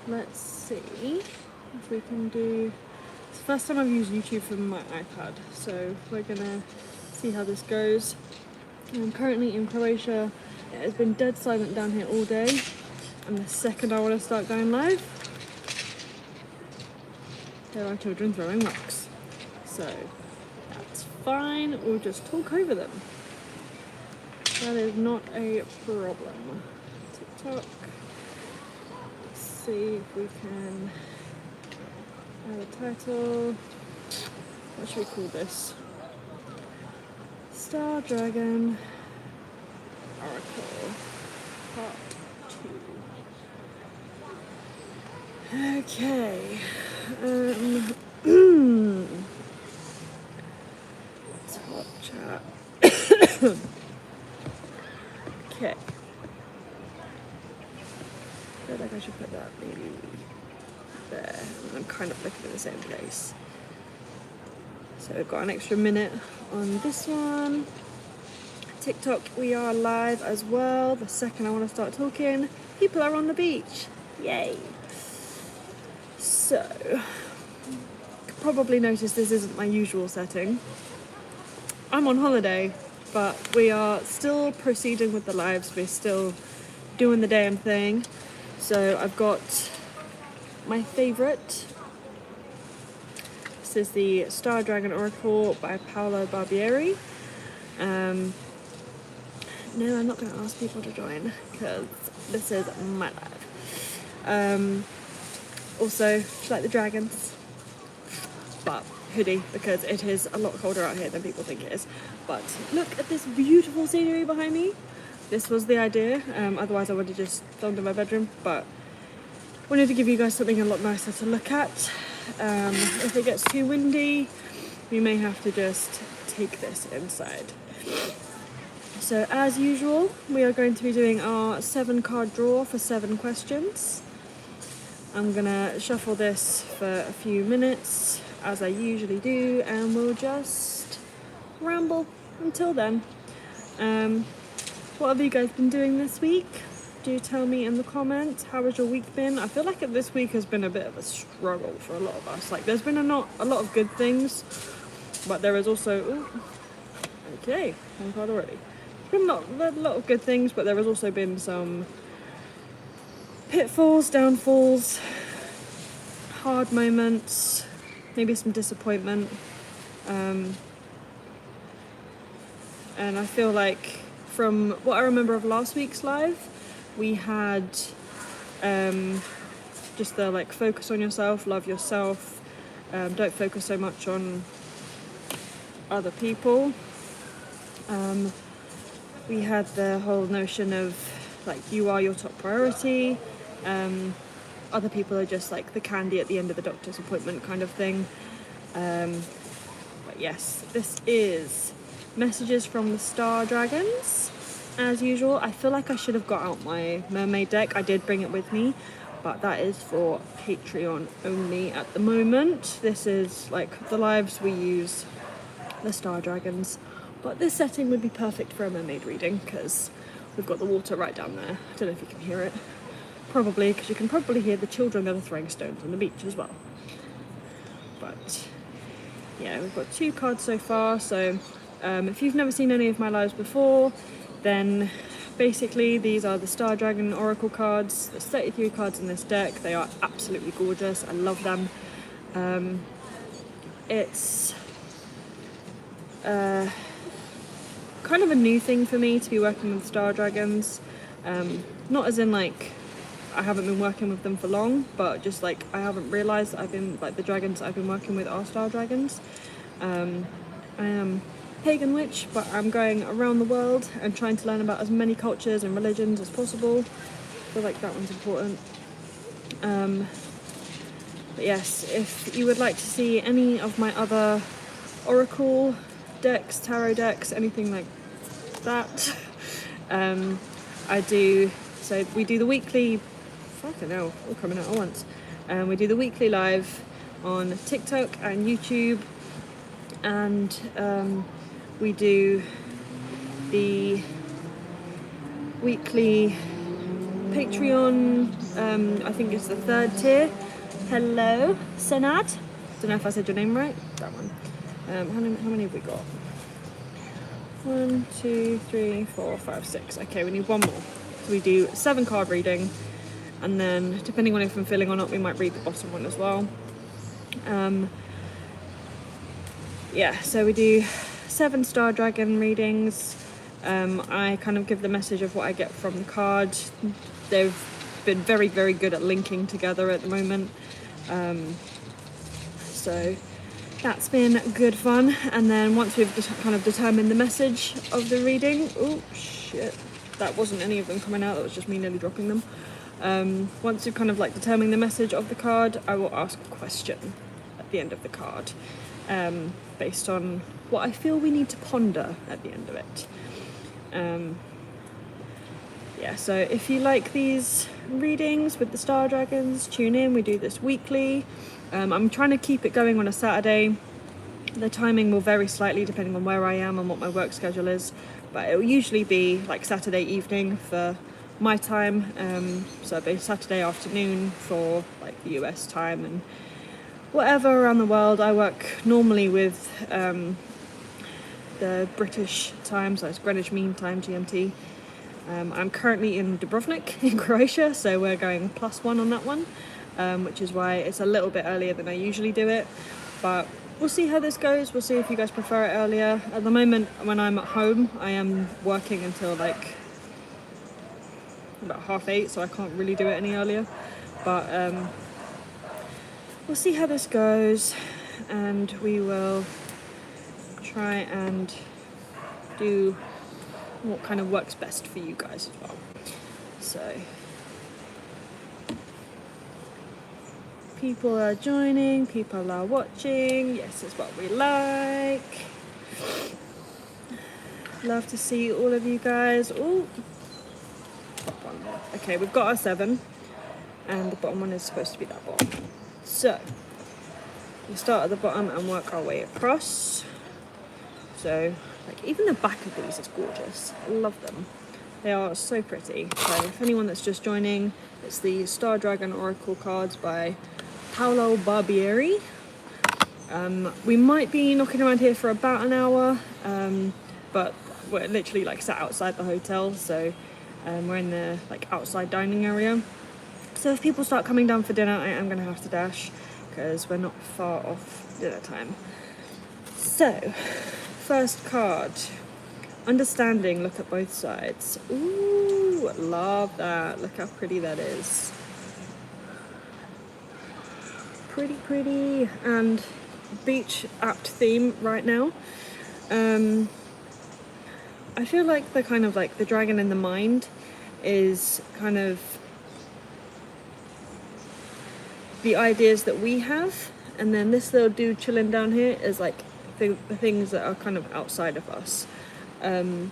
let's see if we can do... It's the first time I've used YouTube from my iPad, so we're gonna see how this goes. I'm currently in Croatia. It has been dead silent down here all day, and the second I want to start going live, there are children throwing rocks. So that's fine, we'll just talk over them. That is not a problem. TikTok. Let's see if we can add a title. What should we call this? Star Dragon Oracle Part 2. Okay. Top chat. Okay. I feel like I should put that maybe there. I'm kind of looking in the same place. So we've got an extra minute on this one. TikTok, we are live as well. The second I want to start talking, people are on the beach. Yay. So, you could probably notice this isn't my usual setting. I'm on holiday, but we are still proceeding with the lives. We're still doing the damn thing. So I've got my favourite. This is the Star Dragon Oracle by Paolo Barbieri. No, I'm not going to ask people to join because this is my live. Also, if you like the dragons, but hoodie because it is a lot colder out here than people think it is. But look at this beautiful scenery behind me. This was the idea. Otherwise, I would have just filmed in my bedroom, but wanted to give you guys something a lot nicer to look at. If it gets too windy, we may have to just take this inside. So as usual, we are going to be doing our 7-card draw for 7 questions. I'm gonna shuffle this for a few minutes, as I usually do, and we'll just ramble until then. What have you guys been doing this week? Do tell me in the comments. How has your week been? I feel like this week has been a bit of a struggle for a lot of us. Like, there's been a lot of good things, but there is also... Ooh, okay, one card already. There's been a lot of good things, but there has also been some pitfalls, downfalls, hard moments, maybe some disappointment. And I feel like from what I remember of last week's live, we had just the like focus on yourself, love yourself, don't focus so much on other people. We had the whole notion of like you are your top priority, other people are just like the candy at the end of the doctor's appointment kind of thing. But yes, this is messages from the Star Dragons. As usual, I feel like I should have got out my mermaid deck. I did bring it with me, but that is for Patreon only at the moment. This is like the lives we use the Star Dragons, but this setting would be perfect for a mermaid reading because we've got the water right down there. I don't know if you can hear it. Probably, because you can probably hear the children that are throwing stones on the beach as well. But yeah, we've got 2 cards so far. So if you've never seen any of my lives before, then basically these are the Star Dragon Oracle cards. There's 33 cards in this deck. They are absolutely gorgeous. I love them. It's kind of a new thing for me to be working with Star Dragons. Not as in like I haven't been working with them for long, but just like I haven't realised that I've been like the dragons I've been working with are Star Dragons. I am pagan witch, but I'm going around the world and trying to learn about as many cultures and religions as possible. I feel like that one's important. But yes, if you would like to see any of my other oracle decks, tarot decks, anything like that, I do. So we do the weekly. Fucking hell, all coming out at once. We do the weekly live on TikTok and YouTube, and we do the weekly Patreon, I think it's the 3rd tier. Hello, Senad. Don't know if I said your name right. That one. How many have we got? 1, 2, 3, 4, 5, 6. Okay, we need one more. So we do 7 card reading, and then depending on if I'm feeling or not, we might read the bottom one as well. Yeah, so we do 7 Star Dragon readings. I kind of give the message of what I get from the card. They've been very, very good at linking together at the moment. So that's been good fun. And then once we've kind of determined the message of the reading, oh shit, that wasn't any of them coming out, that was just me nearly dropping them. Once we've kind of like determined the message of the card, I will ask a question at the end of the card, based on what I feel we need to ponder at the end of it. Yeah, so if you like these readings with the Star Dragons, tune in. We do this weekly. I'm trying to keep it going on a Saturday. The timing will vary slightly depending on where I am and what my work schedule is, but it will usually be like Saturday evening for my time, so it'll be Saturday afternoon for like the US time and whatever around the world. I work normally with the British time, so it's Greenwich Mean Time, GMT. I'm currently in Dubrovnik in Croatia, so we're going +1 on that one, which is why it's a little bit earlier than I usually do it, but we'll see how this goes. We'll see if you guys prefer it earlier. At the moment, when I'm at home, I am working until like about 8:30, so I can't really do it any earlier, but we'll see how this goes, and we will try and do what kind of works best for you guys as well. So people are joining, people are watching. Yes, it's what we like. Love to see all of you guys. Oh, okay, we've got our 7, and the bottom one is supposed to be that one. So we start at the bottom and work our way across. So like even the back of these is gorgeous. I love them. They are so pretty. So if anyone that's just joining, it's the Star Dragon Oracle cards by Paolo Barbieri. We might be knocking around here for about an hour, but we're literally like sat outside the hotel, so we're in the like outside dining area. So if people start coming down for dinner, I am going to have to dash because we're not far off dinner time. So first card, Understanding, look at both sides. Ooh, love that. Look how pretty that is. Pretty, pretty. And beach apt theme right now. I feel like the kind of like the dragon in the mind is kind of the ideas that we have, and then this little dude chilling down here is like the things that are kind of outside of us.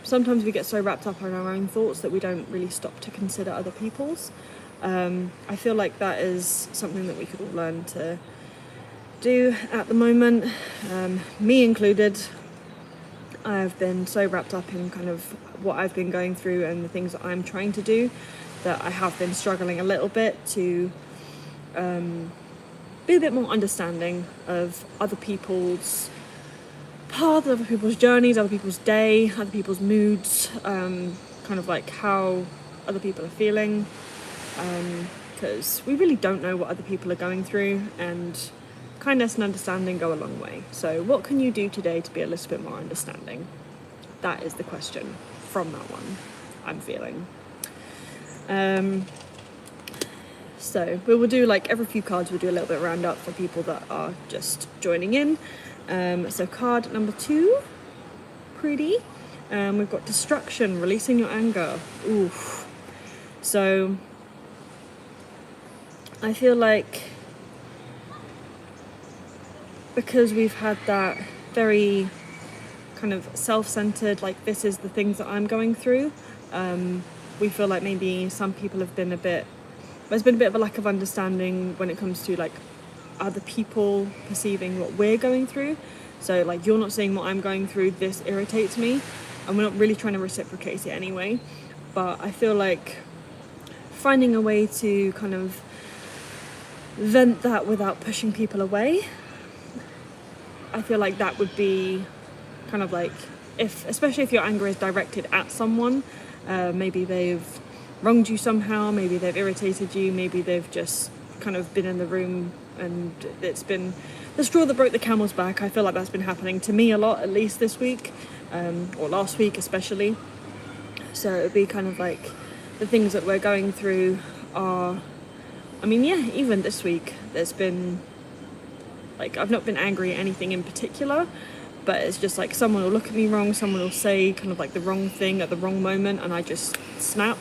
Sometimes we get so wrapped up in our own thoughts that we don't really stop to consider other people's. I feel like that is something that we could all learn to do at the moment, me included. I've been so wrapped up in kind of what I've been going through and the things that I'm trying to do that I have been struggling a little bit to be a bit more understanding of other people's paths, other people's journeys, other people's day, other people's moods, kind of like how other people are feeling, because we really don't know what other people are going through, and kindness and understanding go a long way. So what can you do today to be a little bit more understanding? That is the question from that one I'm feeling. So we will do like every few cards, we'll do a little bit round up for people that are just joining in. So card number 2, pretty. We've got Destruction, releasing your anger. Oof. So I feel like because we've had that very kind of self-centered, like this is the things that I'm going through, we feel like maybe some people have been there's been a bit of a lack of understanding when it comes to like other people perceiving what we're going through. So like, you're not seeing what I'm going through, this irritates me, and we're not really trying to reciprocate it anyway. But I feel like finding a way to kind of vent that without pushing people away. I feel like that would be kind of like, especially if your anger is directed at someone, maybe they've wronged you somehow, maybe they've irritated you, maybe they've just kind of been in the room and it's been the straw that broke the camel's back. I feel like that's been happening to me a lot, at least this week, or last week especially. So it'd be kind of like the things that we're going through are, even this week there's been, like, I've not been angry at anything in particular, but it's just like someone will look at me wrong, someone will say kind of like the wrong thing at the wrong moment, and I just snap.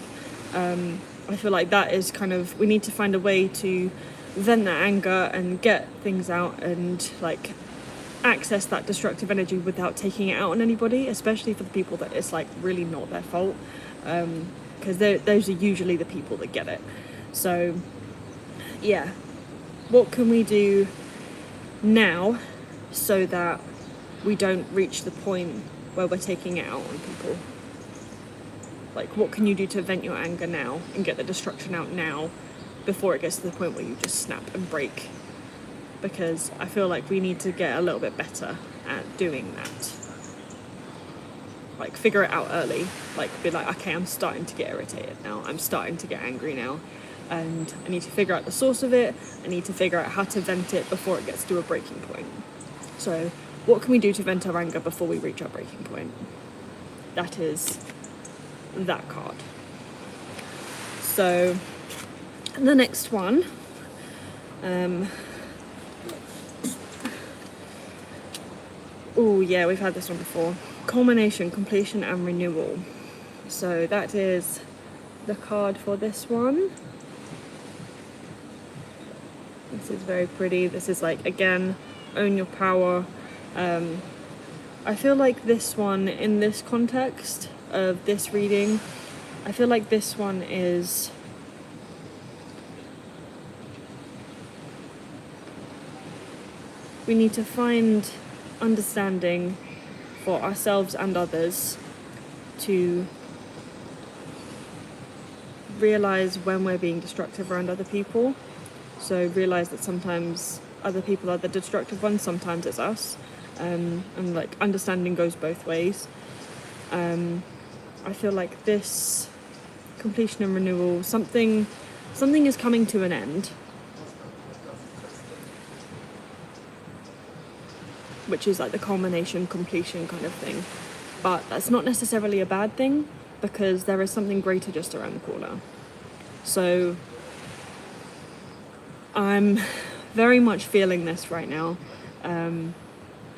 I feel like that is kind of, we need to find a way to vent that anger and get things out and like access that destructive energy without taking it out on anybody, especially for the people that it's like really not their fault, because those are usually the people that get it. So yeah, what can we do now so that we don't reach the point where we're taking it out on people? Like, what can you do to vent your anger now and get the destruction out now before it gets to the point where you just snap and break? Because I feel like we need to get a little bit better at doing that. Like, figure it out early. Like, be like, okay, I'm starting to get irritated now. I'm starting to get angry now. And I need to figure out the source of it. I need to figure out how to vent it before it gets to a breaking point. So, what can we do to vent our anger before we reach our breaking point? That is that card. So, the next one, oh yeah, we've had this one before. Culmination, completion and renewal. So that is the card for this one. This is very pretty. This is like, again, own your power. I feel like this one, in this context of this reading, I feel like this one is we need to find understanding for ourselves and others to realize when we're being destructive around other people. So realize that sometimes other people are the destructive ones, sometimes it's us, and like understanding goes both ways. I feel like this completion and renewal, something is coming to an end, which is like the culmination, completion kind of thing. But that's not necessarily a bad thing, because there is something greater just around the corner. So I'm very much feeling this right now.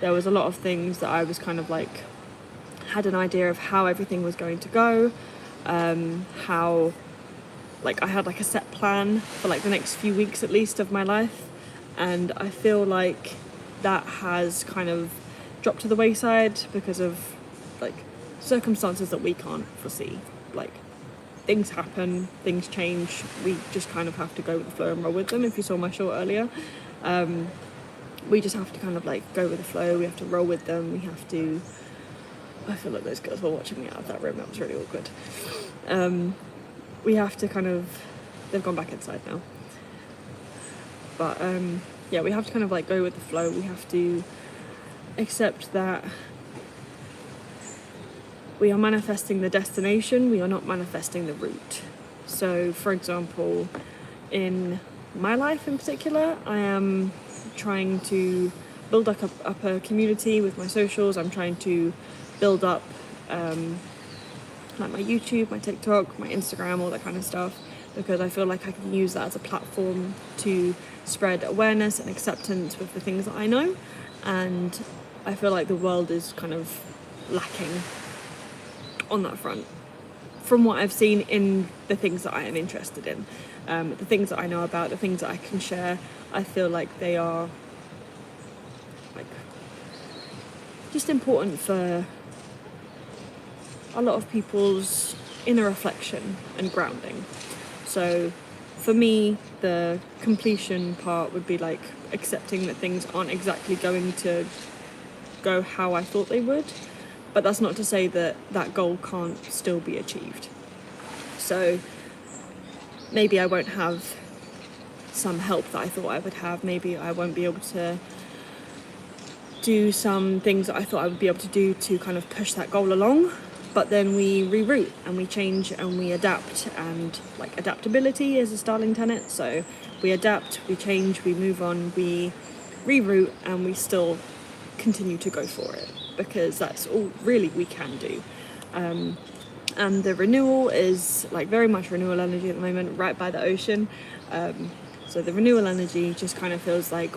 There was a lot of things that I was kind of like, had an idea of how everything was going to go, how like I had like a set plan for like the next few weeks at least of my life, and I feel like that has kind of dropped to the wayside because of like circumstances that we can't foresee. Like, things happen, things change, we just kind of have to go with the flow and roll with them. If you saw my short earlier, we just have to kind of like go with the flow, we have to roll with them, we have to, I feel like those girls were watching me out of that room, that was really awkward. We have to kind of, they've gone back inside now, but yeah, we have to kind of like go with the flow. We have to accept that we are manifesting the destination, we are not manifesting the route. So for example, in my life in particular, I am trying to build up a community with my socials. I'm trying to build up like my YouTube, my TikTok, my Instagram, all that kind of stuff, because I feel like I can use that as a platform to spread awareness and acceptance with the things that I know. And I feel like the world is kind of lacking on that front, from what I've seen in the things that I am interested in, the things that I know about, the things that I can share. I feel like they are like just important for a lot of people's inner reflection and grounding. So for me, the completion part would be like accepting that things aren't exactly going to go how I thought they would, but that's not to say that that goal can't still be achieved. So maybe I won't have some help that I thought I would have. Maybe I won't be able to do some things that I thought I would be able to do to kind of push that goal along. But then we reroute and we change and we adapt, and like adaptability is a Starling tenet. So we adapt, we change, we move on, we reroute, and we still continue to go for it, because that's all really we can do. And the renewal is like very much renewal energy at the moment, right by the ocean. So the renewal energy just kind of feels like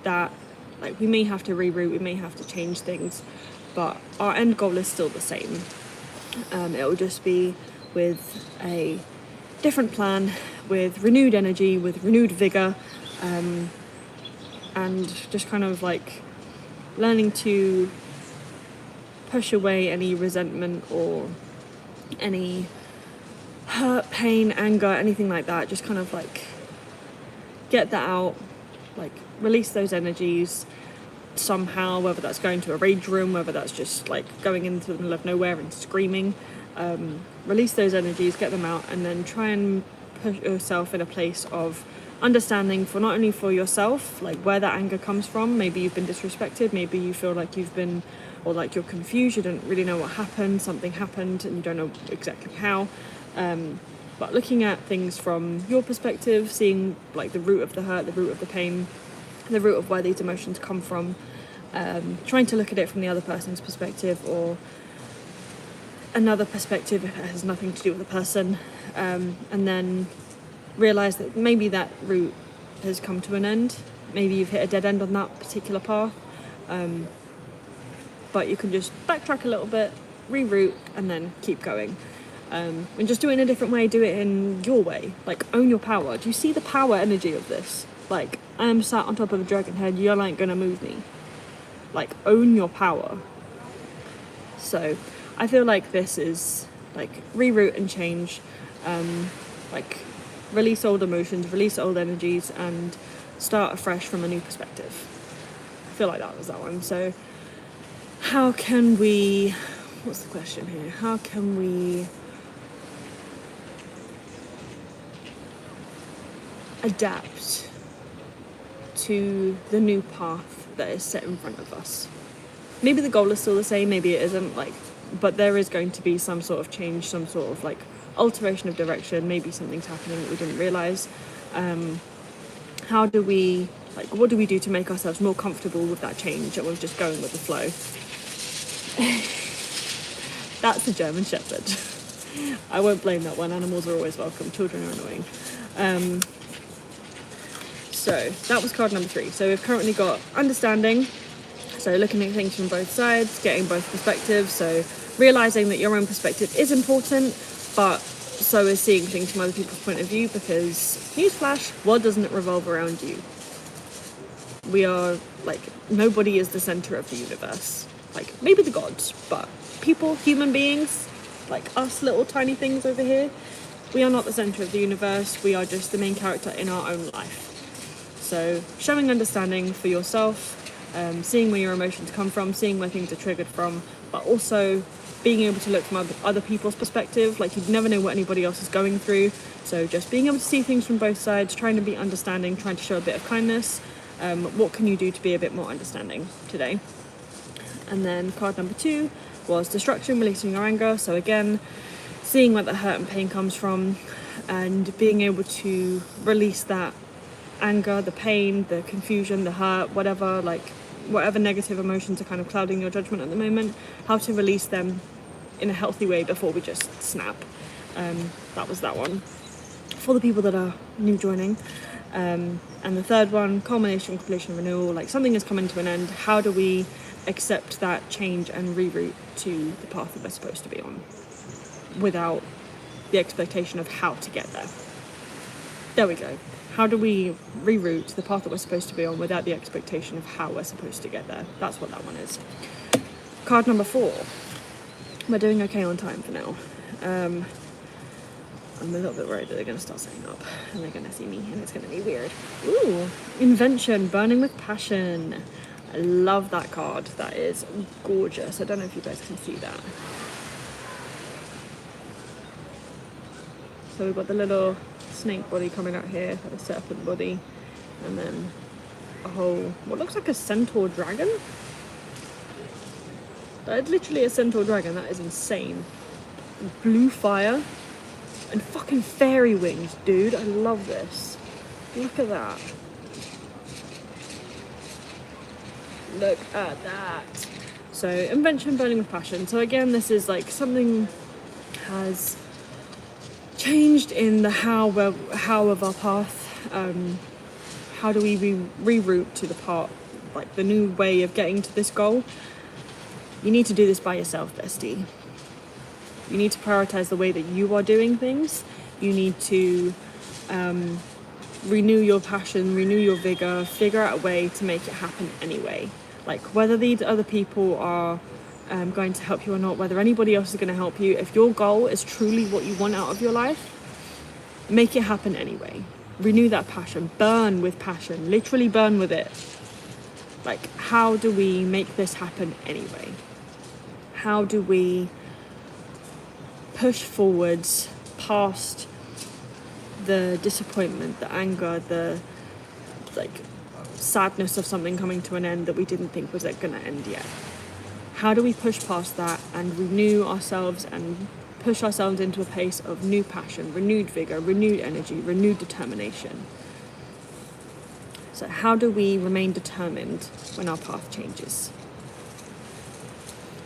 that, like we may have to reroute, we may have to change things, but our end goal is still the same. It will just be with a different plan, with renewed energy, with renewed vigor, and just kind of like learning to push away any resentment or any hurt, pain, anger, anything like that. Just kind of like get that out, like release those energies somehow, whether that's going to a rage room, whether that's just like going into the middle of nowhere and screaming. Release those energies, get them out, and then try and put yourself in a place of understanding for not only for yourself, like where that anger comes from. Maybe you've been disrespected, maybe you feel like you've been, or like you're confused, you don't really know what happened, something happened and you don't know exactly how. But looking at things from your perspective, seeing like the root of the hurt, the root of the pain, the root of where these emotions come from, trying to look at it from the other person's perspective or another perspective if it has nothing to do with the person, and then realise that maybe that route has come to an end, maybe you've hit a dead end on that particular path, but you can just backtrack a little bit, reroute, and then keep going. And just do it in a different way, do it in your way, like own your power. Do you see the power energy of this? Like, I am sat on top of a dragon head, you're like gonna move me. Like, own your power. So I feel like this is like reroute and change, like release old emotions, release old energies, and start afresh from a new perspective. I feel like that was that one. So how can we, what's the question here? How can we adapt to the new path that is set in front of us? Maybe the goal is still the same, maybe it isn't, like, but there is going to be some sort of change, some sort of like alteration of direction. Maybe something's happening that we didn't realise. How do we, like, what do we do to make ourselves more comfortable with that change and with just going with the flow? That's a German Shepherd. I won't blame that one. Animals are always welcome. Children are annoying. So that was card number 3. So we've currently got understanding. So looking at things from both sides, getting both perspectives. So realising that your own perspective is important, but so is seeing things from other people's point of view, because, newsflash, world doesn't revolve around you. We are, like, nobody is the centre of the universe. Like, maybe the gods, but people, human beings, like us little tiny things over here, we are not the centre of the universe. We are just the main character in our own life. So showing understanding for yourself, seeing where your emotions come from, seeing where things are triggered from, but also being able to look from other people's perspective. Like, you'd never know what anybody else is going through, so just being able to see things from both sides, trying to be understanding, trying to show a bit of kindness. What can you do to be a bit more understanding today? And then card number 2 was destruction, releasing your anger. So again, seeing where the hurt and pain comes from and being able to release that anger, the pain, the confusion, the hurt, whatever negative emotions are kind of clouding your judgment at the moment, how to release them in a healthy way before we just snap. That was that one for the people that are new joining. And the third one, culmination, completion, renewal. Like, something is coming to an end. How do we accept that change and reroute to the path that we're supposed to be on without the expectation of how to get there? There we go. How do we reroute the path that we're supposed to be on without the expectation of how we're supposed to get there? That's what that one is. Card number 4. We're doing okay on time for now. I'm a little bit worried that they're going to start setting up and they're going to see me and it's going to be weird. Ooh, invention, burning with passion. I love that card. That is gorgeous. I don't know if you guys can see that. So we've got the little snake body coming out here, the serpent body, and then a whole, what looks like a centaur dragon. That is literally a centaur dragon. That is insane. Blue fire and fucking fairy wings, dude. I love this. Look at that. Look at that. So invention burning with passion. So again, this is like something has changed in the how of our path. How do we reroute to the part, like the new way of getting to this goal? You need to do this by yourself, bestie. You need to prioritize the way that you are doing things. You need to renew your passion, renew your vigor, figure out a way to make it happen anyway. Like whether these other people are going to help you or not, whether anybody else is going to help you, if your goal is truly what you want out of your life, make it happen anyway. Renew that passion, burn with passion, literally burn with it. Like, how do we make this happen anyway? How do we push forwards past the disappointment, the anger, the like sadness of something coming to an end that we didn't think was going to end yet? How do we push past that and renew ourselves and push ourselves into a place of new passion, renewed vigor, renewed energy, renewed determination? So how do we remain determined when our path changes?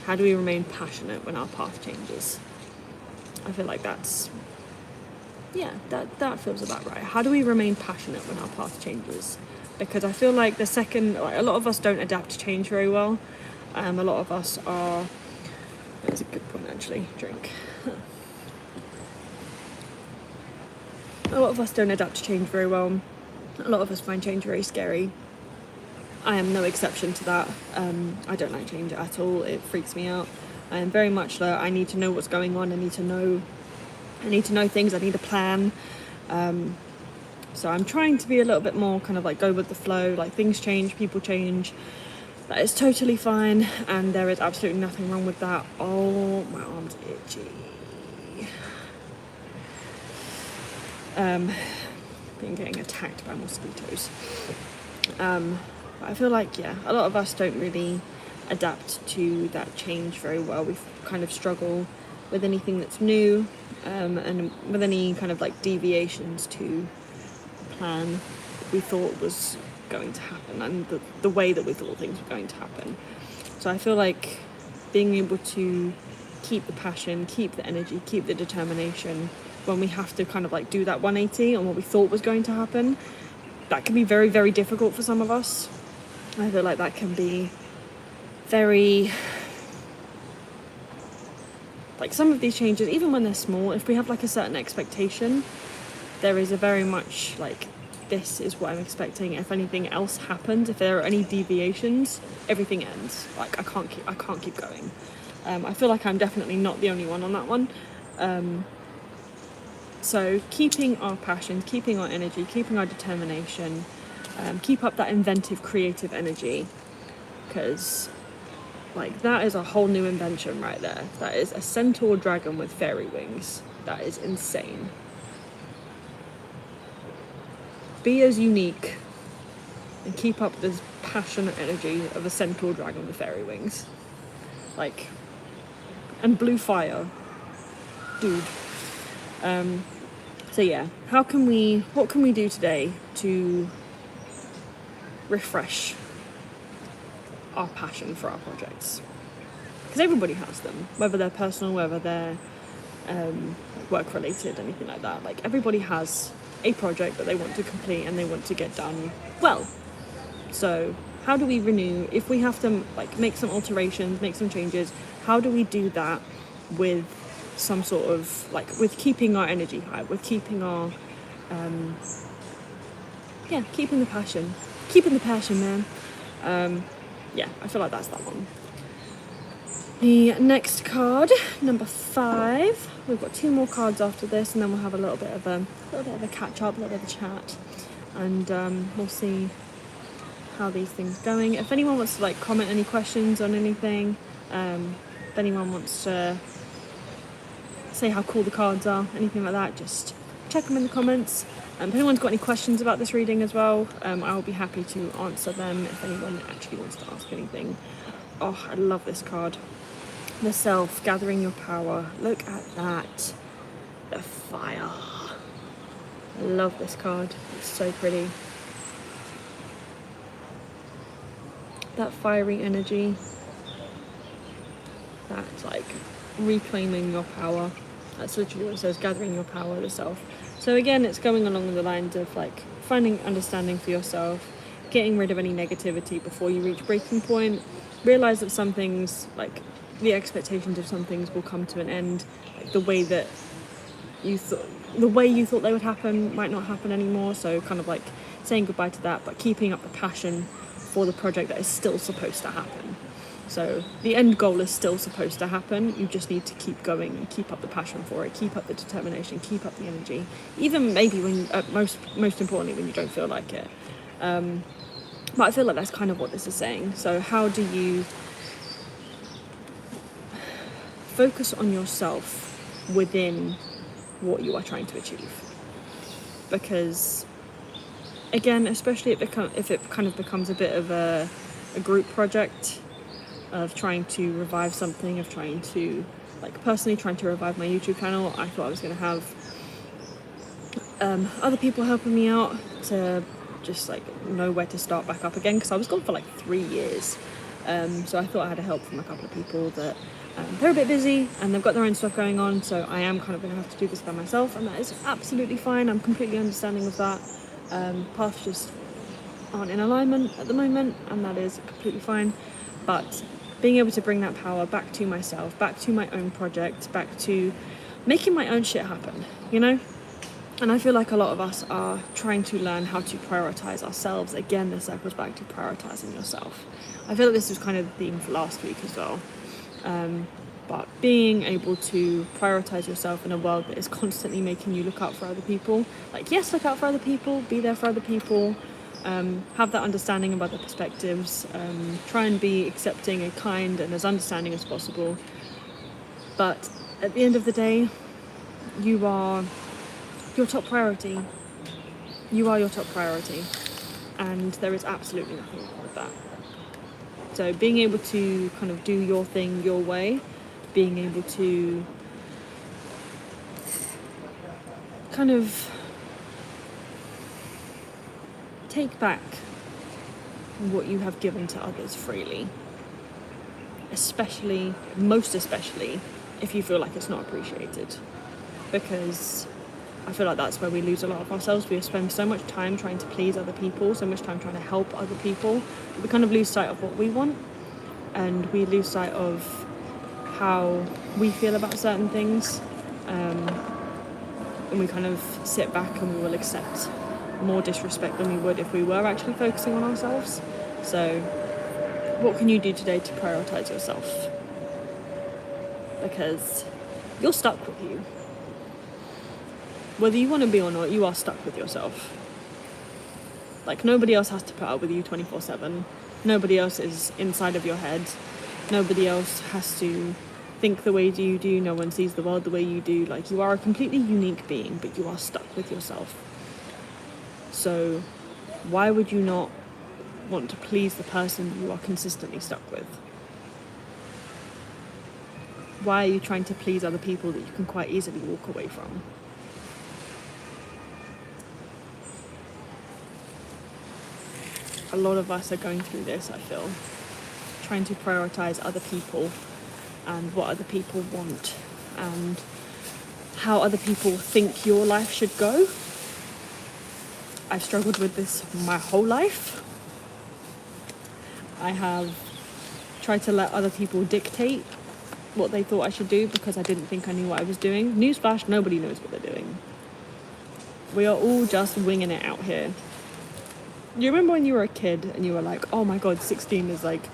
How do we remain passionate when our path changes? I feel like that's, yeah, that feels about right. How do we remain passionate when our path changes? Because I feel like a lot of us don't adapt to change very well. A lot of us are, that's a good point actually, drink. A lot of us don't adapt to change very well. A lot of us find change very scary. I am no exception to that. I don't like change at all. It freaks me out. I am very much like, I need to know what's going on. I need to know things. I need a plan. So I'm trying to be a little bit more kind of like go with the flow. Like things change, people change. That is totally fine, and there is absolutely nothing wrong with that. Oh, my arm's itchy. Been getting attacked by mosquitoes. But I feel like, yeah, a lot of us don't really adapt to that change very well. We kind of struggle with anything that's new, and with any kind of like deviations to the plan we thought was going to happen and the way that we thought things were going to happen. So I feel like being able to keep the passion, keep the energy, keep the determination when we have to kind of like do that 180 on what we thought was going to happen, that can be very, very difficult for some of us. I feel like that can be very, like some of these changes, even when they're small, if we have like a certain expectation, there is a very much like, this is what I'm expecting. If anything else happens, if there are any deviations, everything ends. Like I can't keep going. I feel like I'm definitely not the only one on that one. So keeping our passion, keeping our energy, keeping our determination, keep up that inventive, creative energy, because like that is a whole new invention right there. That is a centaur dragon with fairy wings. That is insane. Be as unique and keep up this passionate energy of a centaur dragon with fairy wings. Like, and blue fire. Dude. So yeah, what can we do today to refresh our passion for our projects? Because everybody has them, whether they're personal, whether they're work related, anything like that. Like everybody has a project that they want to complete and they want to get done well. So how do we renew? If we have to like make some alterations, make some changes, how do we do that with some sort of like, with keeping our energy high, with keeping our keeping the passion, man. Yeah, I feel like that's that one. The next card, number 5. We've got 2 more cards after this, and then we'll have a little bit of a catch up, a little bit of a chat, and we'll see how these things are going. If anyone wants to like comment any questions on anything, if anyone wants to say how cool the cards are, anything like that, just check them in the comments. If anyone's got any questions about this reading as well, I'll be happy to answer them if anyone actually wants to ask anything. Oh, I love this card. The Self, gathering your power. Look at that. The fire. I love this card. It's so pretty. That fiery energy. That's like reclaiming your power. That's literally what it says, gathering your power, the Self. So again, it's going along the lines of like finding understanding for yourself, getting rid of any negativity before you reach breaking point. Realize that some things, like the expectations of some things, will come to an end. Like the way you thought they would happen might not happen anymore. So kind of like saying goodbye to that, but keeping up the passion for the project that is still supposed to happen. So the end goal is still supposed to happen. You just need to keep going and keep up the passion for it, keep up the determination, keep up the energy. Even maybe when, most importantly, when you don't feel like it. But I feel like that's kind of what this is saying. So how do you focus on yourself within what you are trying to achieve? Because again, especially if it kind of becomes a bit of a group project, of trying to revive something, of trying to, like personally trying to revive my YouTube channel, I thought I was going to have other people helping me out to just like know where to start back up again, because I was gone for like 3 years. So I thought I had help from a couple of people that they're a bit busy and they've got their own stuff going on, so I am kind of going to have to do this by myself, and that is absolutely fine. I'm completely understanding of that. Paths just aren't in alignment at the moment, and that is completely fine. But being able to bring that power back to myself, back to my own project, back to making my own shit happen, you know? And I feel like a lot of us are trying to learn how to prioritize ourselves. Again, this circles back to prioritizing yourself. I feel like this was kind of the theme for last week as well. But being able to prioritize yourself in a world that is constantly making you look out for other people. Like, yes, look out for other people, be there for other people. Have that understanding of other perspectives, try and be accepting and kind and as understanding as possible. But at the end of the day, you are your top priority. You are your top priority, and there is absolutely nothing wrong with that. So being able to kind of do your thing your way, being able to kind of take back what you have given to others freely, most especially if you feel like it's not appreciated, because I feel like that's where we lose a lot of ourselves. We spend so much time trying to please other people, so much time trying to help other people, we kind of lose sight of what we want, and we lose sight of how we feel about certain things, and we kind of sit back and we will accept more disrespect than we would if we were actually focusing on ourselves. So what can you do today to prioritize yourself? Because you're stuck with you. Whether you want to be or not, you are stuck with yourself. Like, nobody else has to put up with you 24/7. Nobody else is inside of your head. Nobody else has to think the way you do. No one sees the world the way you do. Like, you are a completely unique being, but you are stuck with yourself. So why would you not want to please the person you are consistently stuck with? Why are you trying to please other people that you can quite easily walk away from? A lot of us are going through this, I feel. Trying to prioritize other people and what other people want and how other people think your life should go. I've struggled with this my whole life. I have tried to let other people dictate what they thought I should do because I didn't think I knew what I was doing. Newsflash, nobody knows what they're doing. We are all just winging it out here. You remember when you were a kid and you were like, oh my god, 16 is like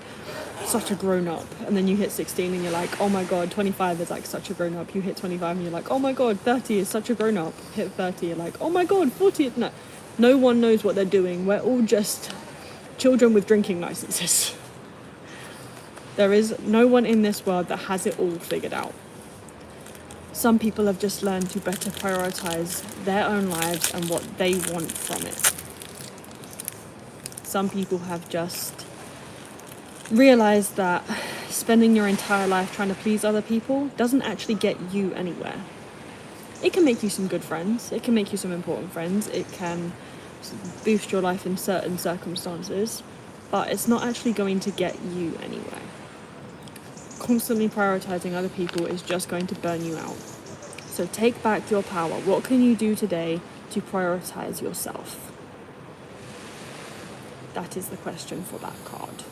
such a grown up, and then you hit 16 and you're like, oh my god, 25 is like such a grown up. You hit 25 and you're like, oh my god, 30 is such a grown up. Hit 30, you're like, oh my god, 40 is... No one knows what they're doing. We're all just children with drinking licenses. There is no one in this world that has it all figured out. Some people have just learned to better prioritize their own lives and what they want from it. Some people have just realized that spending your entire life trying to please other people doesn't actually get you anywhere. It can make you some good friends, it can make you some important friends, it can boost your life in certain circumstances, but it's not actually going to get you anywhere. Constantly prioritizing other people is just going to burn you out. So take back your power. What can you do today to prioritize yourself? That is the question for that card.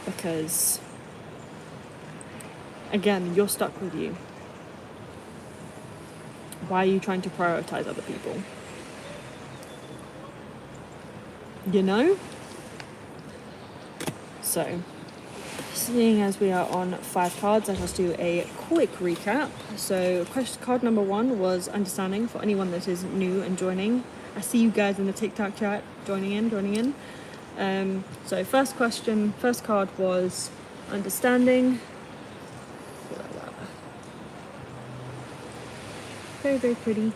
Because, again, you're stuck with you. Why are you trying to prioritize other people? You know? So, seeing as we are on 5 cards, let us do a quick recap. So, card number 1 was understanding for anyone that is new and joining. I see you guys in the TikTok chat joining in. So, first card was understanding. Very, very pretty.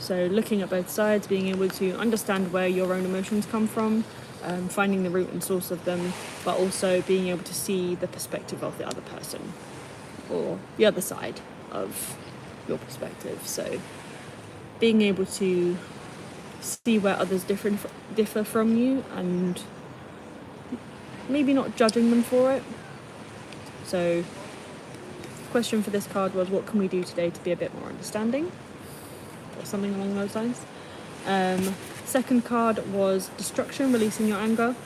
So looking at both sides, being able to understand where your own emotions come from, finding the root and source of them, but also being able to see the perspective of the other person or the other side of your perspective. So being able to see where others differ from you and maybe not judging them for it. So question for this card was, what can we do today to be a bit more understanding? Or something along those lines. Second card was destruction, releasing your anger.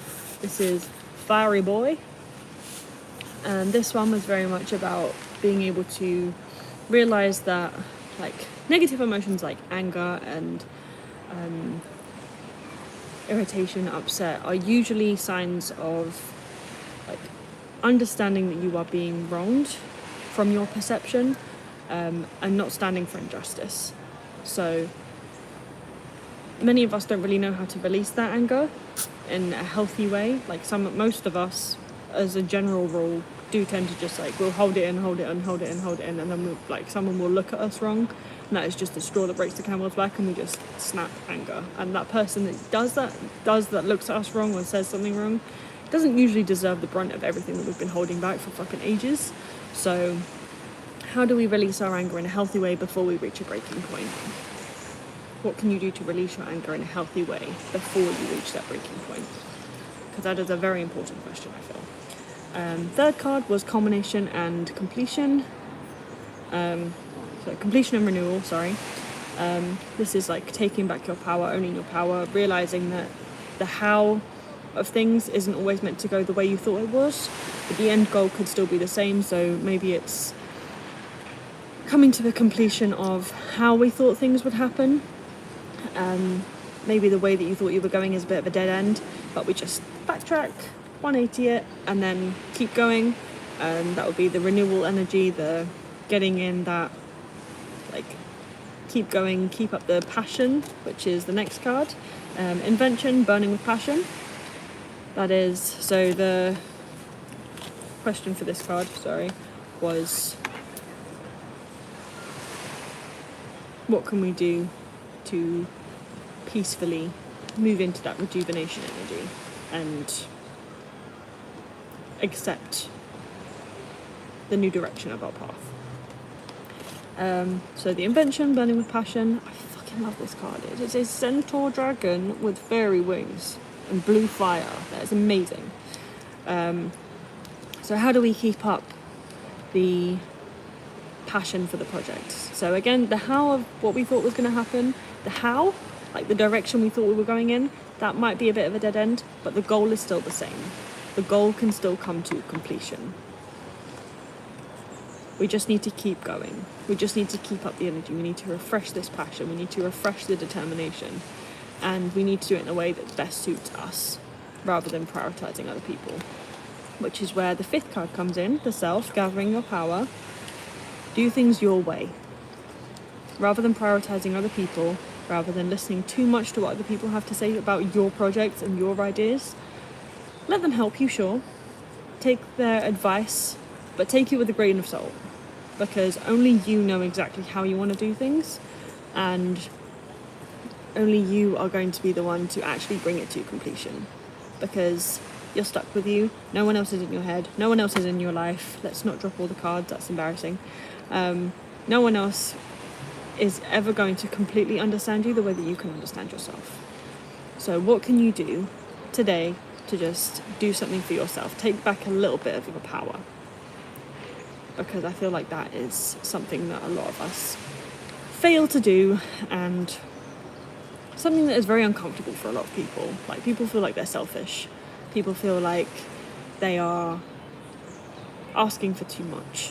This is Fiery Boy. And this one was very much about being able to realize that like negative emotions like anger and irritation, upset are usually signs of like understanding that you are being wronged from your perception and not standing for injustice. So many of us don't really know how to release that anger in a healthy way. Like most of us, as a general rule, do tend to just like we'll hold it in, and then someone will look at us wrong, and that is just the straw that breaks the camel's back, and we just snap anger. And that person that does that looks at us wrong or says something wrong, doesn't usually deserve the brunt of everything that we've been holding back for fucking ages. So how do we release our anger in a healthy way before we reach a breaking point? What can you do to release your anger in a healthy way before you reach that breaking point? Because that is a very important question, I feel. Third card was culmination and completion. So completion and renewal, sorry. This is like taking back your power, owning your power, realizing that the how of things isn't always meant to go the way you thought it was, but the end goal could still be the same. So maybe it's coming to the completion of how we thought things would happen. Maybe the way that you thought you were going is a bit of a dead end, but we just backtrack, 180 it, and then keep going. That would be the renewal energy, the getting in that, like, keep going, keep up the passion, which is the next card. Invention, burning with passion. That is, so the question for this card, was what can we do to peacefully move into that rejuvenation energy and accept the new direction of our path. So the invention, burning with passion. I fucking love this card. It is a centaur dragon with fairy wings and blue fire. That is amazing. So how do we keep up the passion for the project? So again, the how of what we thought was going to happen, the how, like the direction we thought we were going in, that might be a bit of a dead end, but the goal is still the same. The goal can still come to completion. We just need to keep going. We just need to keep up the energy. We need to refresh this passion. We need to refresh the determination. And we need to do it in a way that best suits us, rather than prioritizing other people. Which is where the 5th card comes in, the self, gathering your power. Do things your way. Rather than prioritizing other people, rather than listening too much to what other people have to say about your projects and your ideas, let them help you, sure. Take their advice, but take it with a grain of salt. because only you know exactly how you want to do things, and only you are going to be the one to actually bring it to completion, because you're stuck with you. No one else is in your head. No one else is in your life. Let's not drop all the cards. That's embarrassing. No one else is ever going to completely understand you the way that you can understand yourself. So what can you do today to just do something for yourself? Take back a little bit of your power. Because I feel like that is something that a lot of us fail to do, and something that is very uncomfortable for a lot of people. Like, people feel like they're selfish. People feel like they are asking for too much.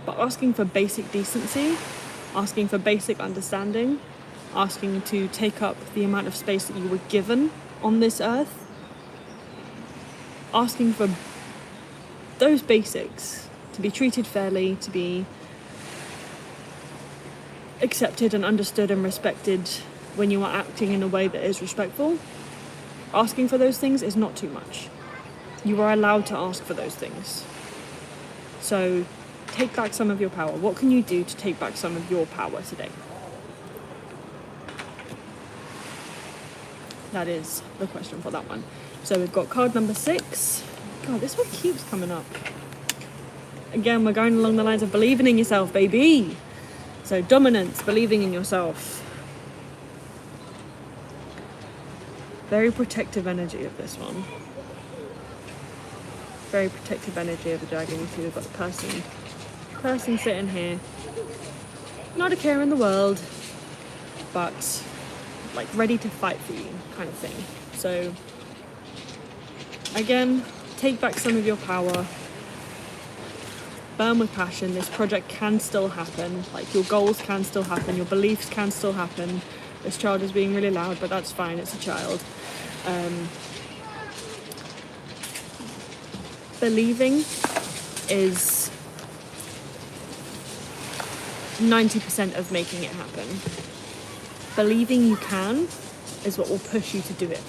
But asking for basic decency, asking for basic understanding, asking to take up the amount of space that you were given on this earth, asking for those basics, to be treated fairly, to be accepted and understood and respected when you are acting in a way that is respectful, asking for those things is not too much. You are allowed to ask for those things. So take back some of your power. What can you do to take back some of your power today? That is the question for that one. So we've got card number 6. God, this one keeps coming up. Again, we're going along the lines of believing in yourself, baby. So dominance, believing in yourself. Very protective energy of this one. Very protective energy of the dragon. You see we've got the person sitting here. Not a care in the world, but like ready to fight for you kind of thing. So again, take back some of your power. Burn with passion. This project can still happen. Like, your goals can still happen. Your beliefs can still happen. This child is being really loud, but that's fine. It's a child. Believing is 90% of making it happen. Believing you can is what will push you to do it.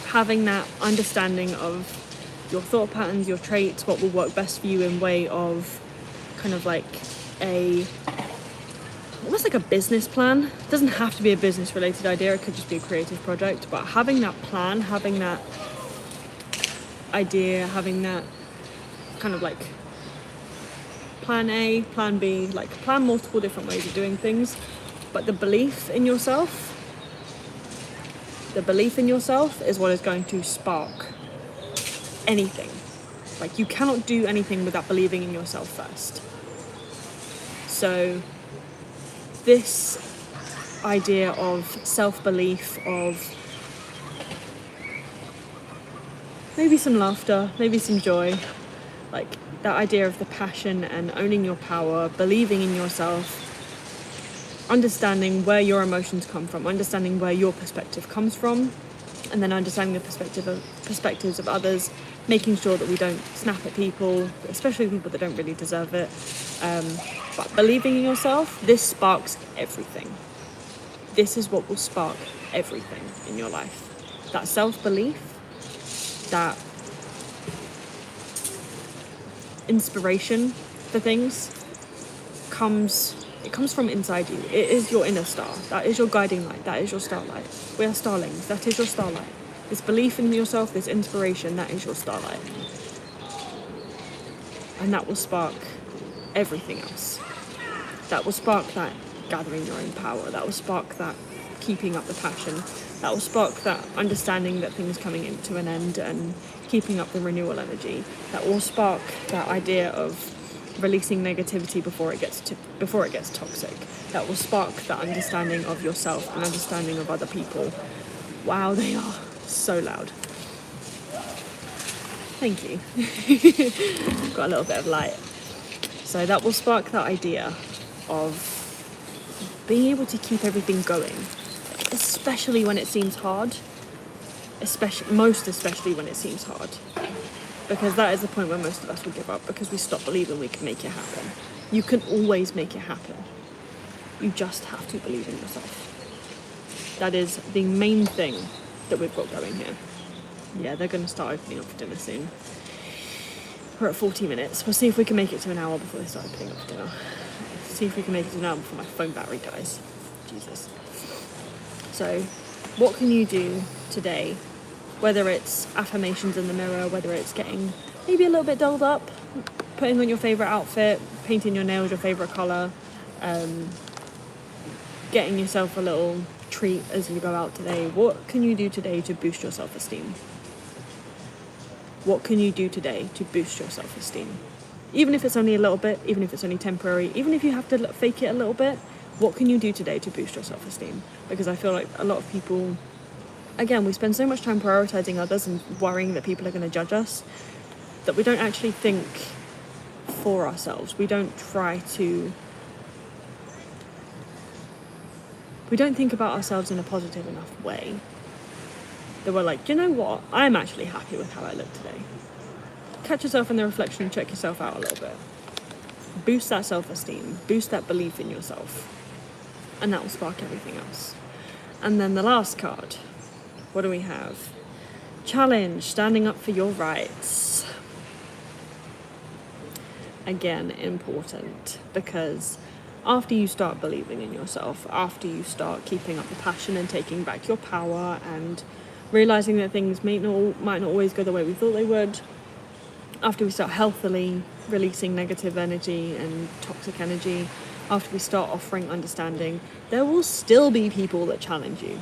Having that understanding of your thought patterns, your traits, what will work best for you in way of kind of like almost like a business plan. It doesn't have to be a business related idea, it could just be a creative project, but having that plan, having that idea, having that kind of like plan A, plan B, like plan multiple different ways of doing things, but the belief in yourself is what is going to spark anything. Like, you cannot do anything without believing in yourself first. So this idea of self-belief, of maybe some laughter, maybe some joy, like that idea of the passion and owning your power, believing in yourself, understanding where your emotions come from, understanding where your perspective comes from, and then understanding the perspectives of others, making sure that we don't snap at people, especially people that don't really deserve it. But believing in yourself, this sparks everything. This is what will spark everything in your life. That self-belief, that inspiration for things comes from inside you. It is your inner star. That is your guiding light. That is your starlight. We are starlings. That is your starlight. This belief in yourself, this inspiration, that is your starlight. And that will spark everything else. That will spark that gathering your own power. That will spark that keeping up the passion. That will spark that understanding that things coming into an end and keeping up the renewal energy. That will spark that idea of releasing negativity before it gets toxic. That will spark that understanding of yourself and understanding of other people. Wow, they are so loud. Thank you. Got a little bit of light. So that will spark that idea of being able to keep everything going, especially when it seems hard, especially when it seems hard, because that is the point where most of us will give up, because we stop believing we can make it happen. You can always make it happen. You just have to believe in yourself. That is the main thing that we've got going here. Yeah, they're going to start opening up for dinner soon. We're at 40 minutes. We'll see if we can make it to an hour before they start opening up for dinner. See if we can make it to an hour before my phone battery dies. Jesus. So, what can you do today? Whether it's affirmations in the mirror, whether it's getting maybe a little bit dolled up, putting on your favourite outfit, painting your nails your favourite colour, getting yourself a little treat as you go out today. What can you do today to boost your self-esteem? What can you do today to boost your self-esteem? Even if it's only a little bit, even if it's only temporary, even if you have to fake it a little bit, what can you do today to boost your self-esteem? Because I feel like a lot of people, again, we spend so much time prioritizing others and worrying that people are going to judge us, that we don't actually think for ourselves. We don't think about ourselves in a positive enough way that we're like, you know what? I'm actually happy with how I look today. Catch yourself in the reflection and check yourself out a little bit. Boost that self-esteem. Boost that belief in yourself. And that will spark everything else. And then the last card. What do we have? Challenge. Standing up for your rights. Again, important. Because after you start believing in yourself, after you start keeping up the passion and taking back your power and realizing that things might not always go the way we thought they would, after we start healthily releasing negative energy and toxic energy, after we start offering understanding, there will still be people that challenge you.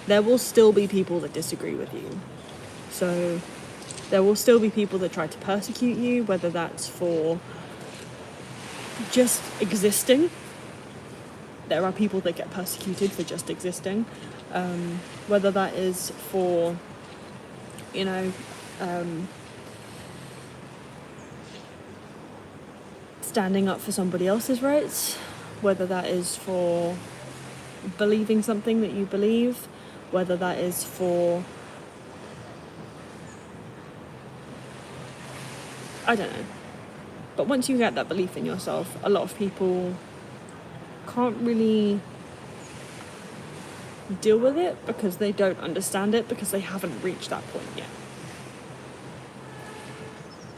There will still be people that disagree with you. So there will still be people that try to persecute you, whether that's for just existing. There are people that get persecuted for just existing. Whether that is for, standing up for somebody else's rights, whether that is for believing something that you believe, whether that is for, I don't know. But once you get that belief in yourself, a lot of people can't really deal with it because they don't understand it, because they haven't reached that point yet.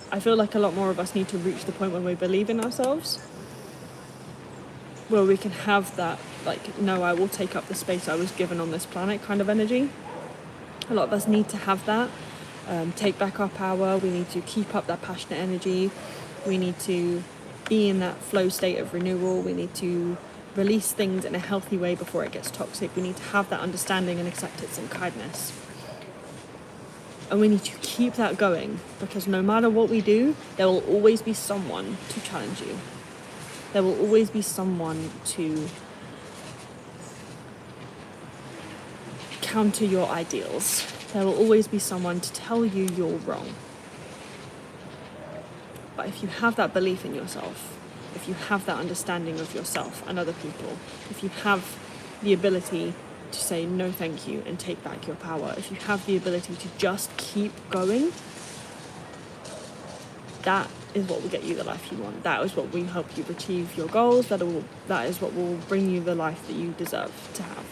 I feel like a lot more of us need to reach the point when we believe in ourselves, where we can have that, like, no, I will take up the space I was given on this planet kind of energy. A lot of us need to have that, take back our power. We need to keep up that passionate energy. We need to be in that flow state of renewal. We need to release things in a healthy way before it gets toxic. We need to have that understanding and acceptance and kindness. And we need to keep that going, because no matter what we do, there will always be someone to challenge you. There will always be someone to counter your ideals. There will always be someone to tell you you're wrong. But if you have that belief in yourself, if you have that understanding of yourself and other people, if you have the ability to say no thank you and take back your power, if you have the ability to just keep going, that is what will get you the life you want. That is what will help you achieve your goals. That is what will bring you the life that you deserve to have.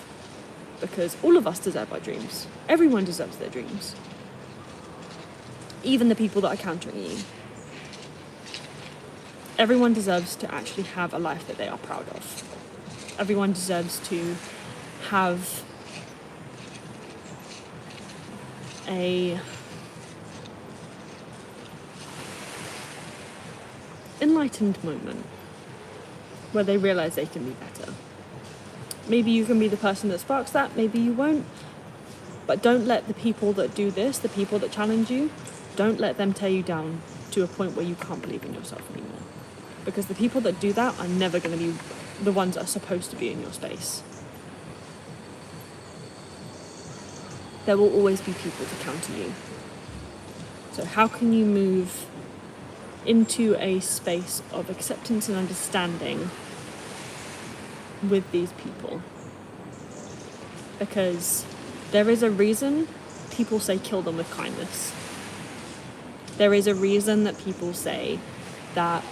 Because all of us deserve our dreams. Everyone deserves their dreams. Even the people that are countering you. Everyone deserves to actually have a life that they are proud of. Everyone deserves to have a enlightened moment where they realize they can be better. Maybe you can be the person that sparks that, maybe you won't. But don't let the people that do this, the people that challenge you, don't let them tear you down to a point where you can't believe in yourself anymore. Because the people that do that are never going to be the ones that are supposed to be in your space. There will always be people to counter you. So how can you move into a space of acceptance and understanding with these people? Because there is a reason people say kill them with kindness. There is a reason that people say that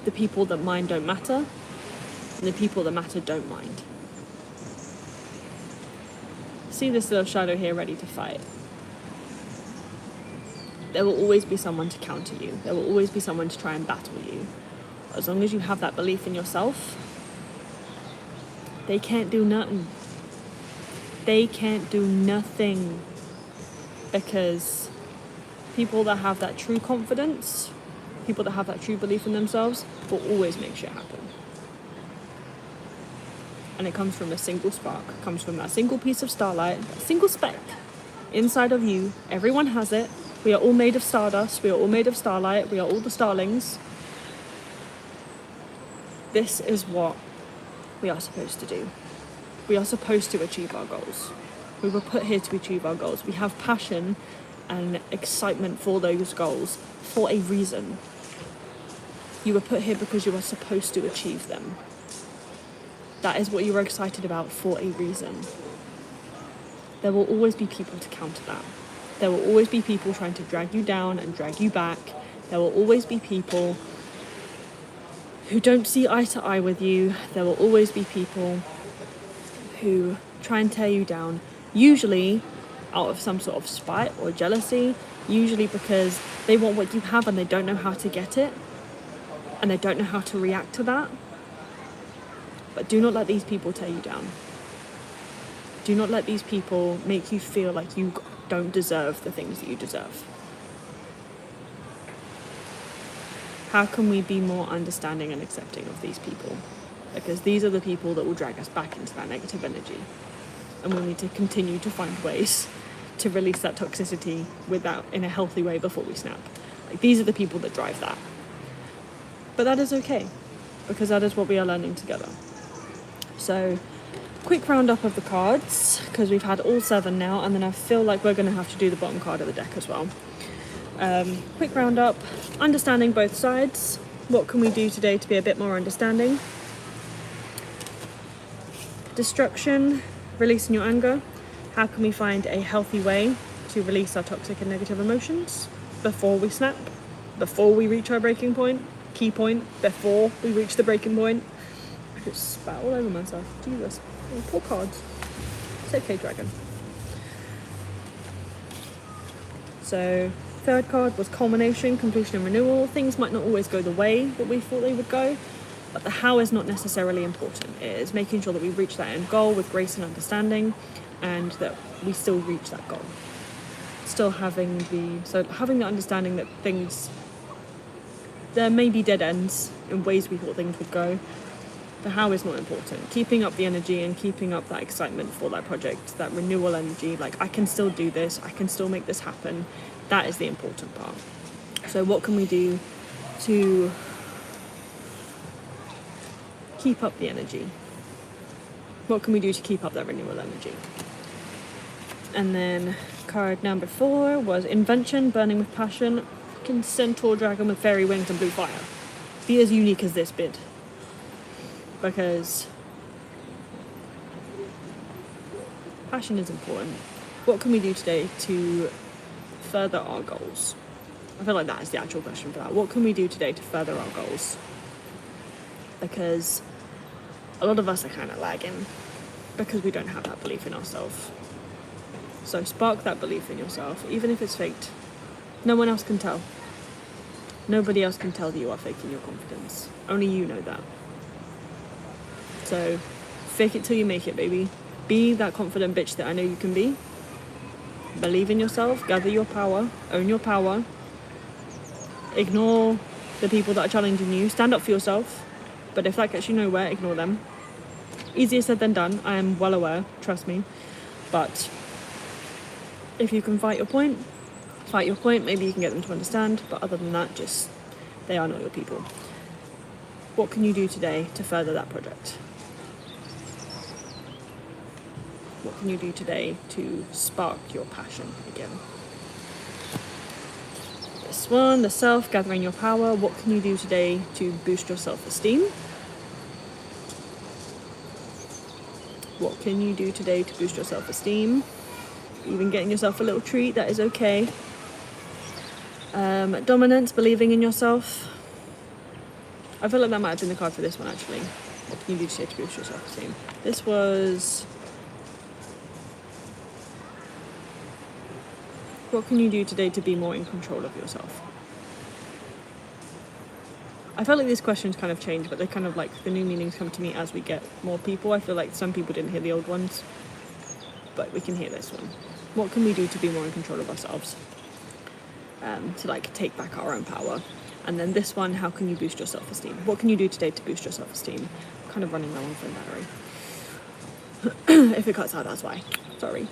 the people that mind don't matter, and the people that matter don't mind. See this little shadow here ready to fight. there will always be someone to counter you. There will always be someone to try and battle you. As long as you have that belief in yourself, they can't do nothing. They can't do nothing. Because people that have that true confidence, people that have that true belief in themselves, will always make shit happen. And it comes from a single spark. It comes from that single piece of starlight, that single speck inside of you. Everyone has it. We are all made of stardust. We are all made of starlight. We are all the starlings. This is what we are supposed to do. We are supposed to achieve our goals. We were put here to achieve our goals. We have passion and excitement for those goals for a reason. You were put here because you are supposed to achieve them. That is what you are excited about for a reason. There will always be people to counter that. There will always be people trying to drag you down and drag you back. There will always be people who don't see eye to eye with you. There will always be people who try and tear you down, usually out of some sort of spite or jealousy, usually because they want what you have and they don't know how to get it, and they don't know how to react to that. But do not let these people tear you down. Do not let these people make you feel like you don't deserve the things that you deserve. How can we be more understanding and accepting of these people? Because these are the people that will drag us back into that negative energy. And we'll need to continue to find ways to release that toxicity in a healthy way before we snap. Like, these are the people that drive that. But that is okay, because that is what we are learning together. So, quick roundup of the cards, because we've had all 7 now, and then I feel like we're going to have to do the bottom card of the deck as well. Quick roundup, understanding both sides. What can we do today to be a bit more understanding? Destruction, releasing your anger. How can we find a healthy way to release our toxic and negative emotions before we snap, before we reach our breaking point, key point, before we reach the breaking point? I just spat all over myself. Jesus. Oh, poor cards. It's okay, dragon. So, third card was culmination, completion and renewal. Things might not always go the way that we thought they would go, but the how is not necessarily important. It is making sure that we reach that end goal with grace and understanding, and that we still reach that goal. Still having the understanding that there may be dead ends in ways we thought things would go. The how is not important. Keeping up the energy and keeping up that excitement for that project, that renewal energy, like, I can still do this, I can still make this happen. That is the important part. So what can we do to keep up the energy? What can we do to keep up that renewal energy? And then card number 4 was invention, burning with passion, fucking centaur dragon with fairy wings and blue fire. Be as unique as this bid. Because passion is important. What can we do today to further our goals? I feel like that is the actual question for that. What can we do today to further our goals? Because a lot of us are kind of lagging because we don't have that belief in ourselves. So spark that belief in yourself, even if it's faked. No one else can tell. Nobody else can tell that you are faking your confidence. Only you know that. So fake it till you make it, baby. Be that confident bitch that I know you can be. Believe in yourself, gather your power, own your power. Ignore the people that are challenging you. Stand up for yourself. But if that gets you nowhere, ignore them. Easier said than done, I am well aware, trust me. But if you can fight your point, maybe you can get them to understand. But other than that, just, they are not your people. What can you do today to further that project? What can you do today to spark your passion again? This one, the self, gathering your power. What can you do today to boost your self-esteem? What can you do today to boost your self-esteem? Even getting yourself a little treat, that is okay. Dominance, believing in yourself. I feel like that might have been the card for this one, actually. What can you do today to boost your self-esteem? This was What can you do today to be more in control of yourself? I felt like these questions kind of change, but they kind of like, the new meanings come to me as we get more people. I feel like some people didn't hear the old ones, but we can hear this one. What can we do to be more in control of ourselves? To like take back our own power. And then this one, how can you boost your self-esteem? What can you do today to boost your self-esteem? I'm kind of running low on phone battery. If it cuts out, that's why. Sorry.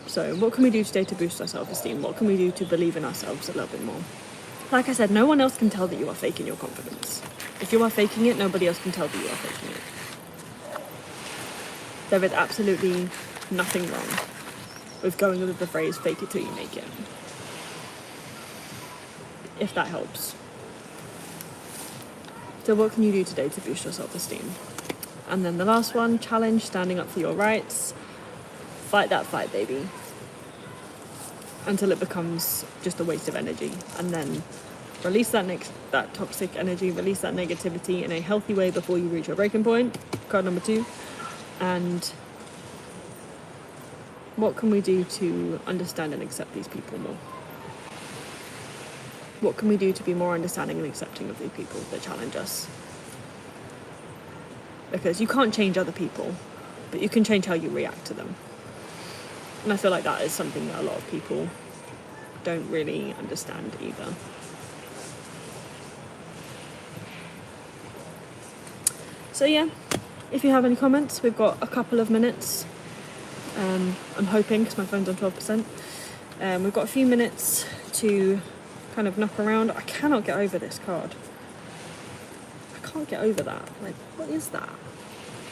So what can we do today to boost our self-esteem? What can we do to believe in ourselves a little bit more? Like I said, no one else can tell that you are faking your confidence. If you are faking it, nobody else can tell that you are faking it. There is absolutely nothing wrong with going with the phrase, fake it till you make it. If that helps. So what can you do today to boost your self-esteem? And then the last one, challenge standing up for your rights. Fight that fight, baby. Until it becomes just a waste of energy. And then release that toxic energy, release that negativity in a healthy way before you reach your breaking point. Card number 2. And what can we do to understand and accept these people more? What can we do to be more understanding and accepting of the people that challenge us? Because you can't change other people, but you can change how you react to them. And I feel like that is something that a lot of people don't really understand either. So yeah, if you have any comments, we've got a couple of minutes. I'm hoping, because my phone's on 12%. We've got a few minutes to kind of knock around. I cannot get over this card. I can't get over that. Like, what is that?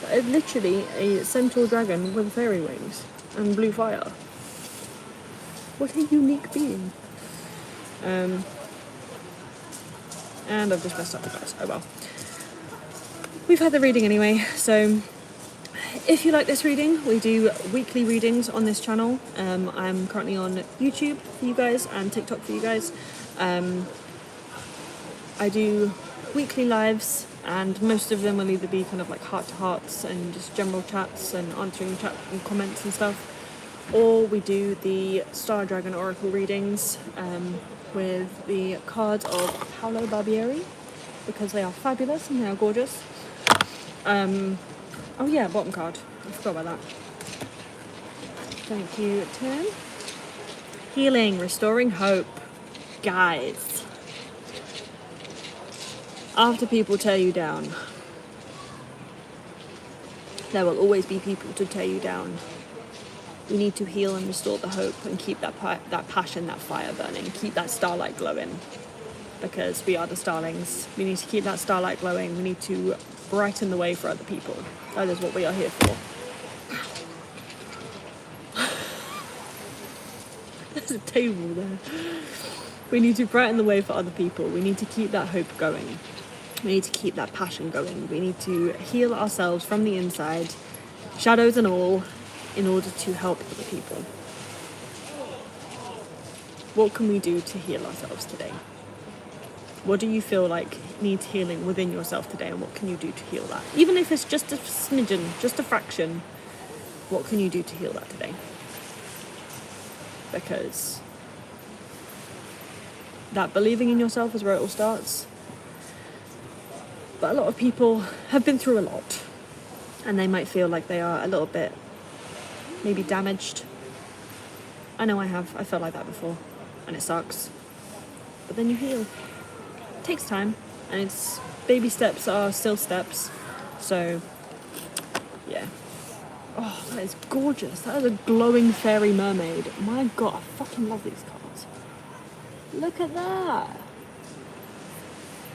It's literally a centaur dragon with fairy wings and blue fire. What a unique being. And I've just messed up the cards. Oh well. We've had the reading anyway, so if you like this reading, we do weekly readings on this channel. I'm currently on YouTube for you guys and TikTok for you guys. I do weekly lives, and most of them will either be kind of like heart-to-hearts and just general chats and answering chat and comments and stuff, or we do the Star Dragon Oracle readings with the cards of Paolo Barbieri, because they are fabulous and they are gorgeous. Oh yeah, bottom card. I forgot about that. Thank you, Tim. Healing, restoring hope. Guys, after people tear you down, there will always be people to tear you down. We need to heal and restore the hope and keep that passion, that fire burning. Keep that starlight glowing, because we are the starlings. We need to keep that starlight glowing. We need to brighten the way for other people. That is what we are here for. There's a table there. We need to brighten the way for other people. We need to keep that hope going. We need to keep that passion going. We need to heal ourselves from the inside, shadows and all, in order to help other people. What can we do to heal ourselves today? What do you feel like needs healing within yourself today, and what can you do to heal that? Even if it's just a smidgen, just a fraction, what can you do to heal that today? Because that believing in yourself is where it all starts. But a lot of people have been through a lot, and they might feel like they are a little bit maybe damaged. I know I have. I felt like that before, and it sucks. But then you heal. It takes time, and it's baby steps are still steps. So yeah. Oh, that is gorgeous. That is a glowing fairy mermaid. My god, I fucking love these cards. Look at that.